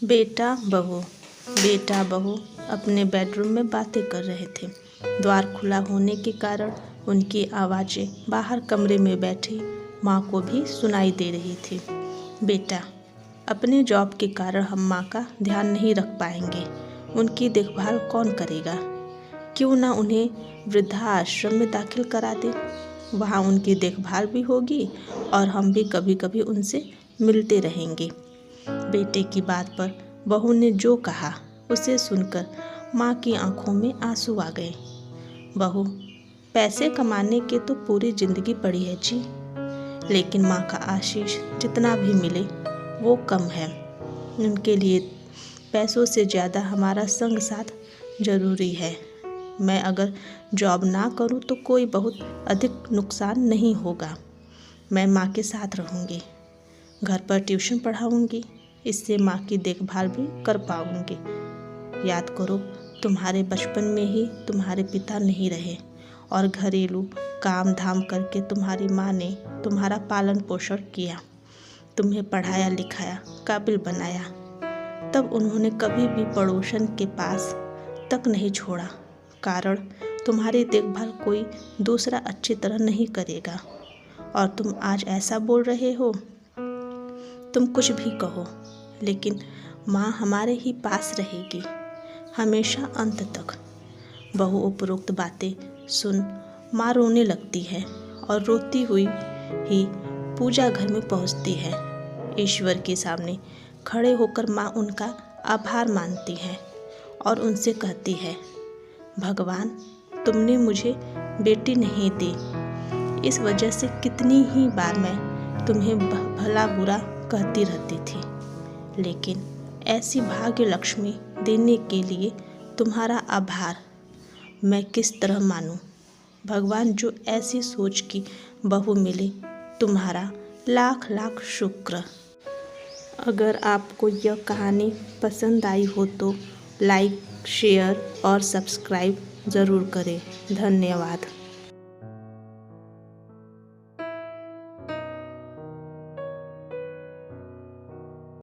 बेटा बहू अपने बेडरूम में बातें कर रहे थे। द्वार खुला होने के कारण उनकी आवाज़ें बाहर कमरे में बैठी माँ को भी सुनाई दे रही थी। बेटा, अपने जॉब के कारण हम माँ का ध्यान नहीं रख पाएंगे। उनकी देखभाल कौन करेगा? क्यों ना उन्हें वृद्धाश्रम में दाखिल करा दें। वहाँ उनकी देखभाल भी होगी और हम भी कभी कभी उनसे मिलते रहेंगे। बेटे की बात पर बहू ने जो कहा उसे सुनकर माँ की आंखों में आंसू आ गए। बहू, पैसे कमाने के तो पूरी जिंदगी पड़ी है जी, लेकिन माँ का आशीष जितना भी मिले वो कम है। उनके लिए पैसों से ज़्यादा हमारा संग साथ जरूरी है। मैं अगर जॉब ना करूँ तो कोई बहुत अधिक नुकसान नहीं होगा। मैं माँ के साथ रहूँगी, घर पर ट्यूशन पढ़ाऊँगी, इससे माँ की देखभाल भी कर पाऊँगी। याद करो, तुम्हारे बचपन में ही तुम्हारे पिता नहीं रहे और घरेलू काम धाम करके तुम्हारी माँ ने तुम्हारा पालन पोषण किया, तुम्हें पढ़ाया लिखाया, काबिल बनाया। तब उन्होंने कभी भी पड़ोसन के पास तक नहीं छोड़ा, कारण तुम्हारी देखभाल कोई दूसरा अच्छी तरह नहीं करेगा। और तुम आज ऐसा बोल रहे हो। तुम कुछ भी कहो, लेकिन माँ हमारे ही पास रहेगी हमेशा अंत तक। बहू उपरोक्त बातें सुन माँ रोने लगती है और रोती हुई ही पूजा घर में पहुँचती है। ईश्वर के सामने खड़े होकर माँ उनका आभार मानती है और उनसे कहती है, भगवान, तुमने मुझे बेटी नहीं दी। इस वजह से कितनी ही बार मैं तुम्हें भला बुरा कहती रहती थी, लेकिन ऐसी भाग्य लक्ष्मी देने के लिए तुम्हारा आभार मैं किस तरह मानूं। भगवान, जो ऐसी सोच की बहू मिले, तुम्हारा लाख लाख शुक्र। अगर आपको यह कहानी पसंद आई हो तो लाइक, शेयर और सब्सक्राइब ज़रूर करें। धन्यवाद।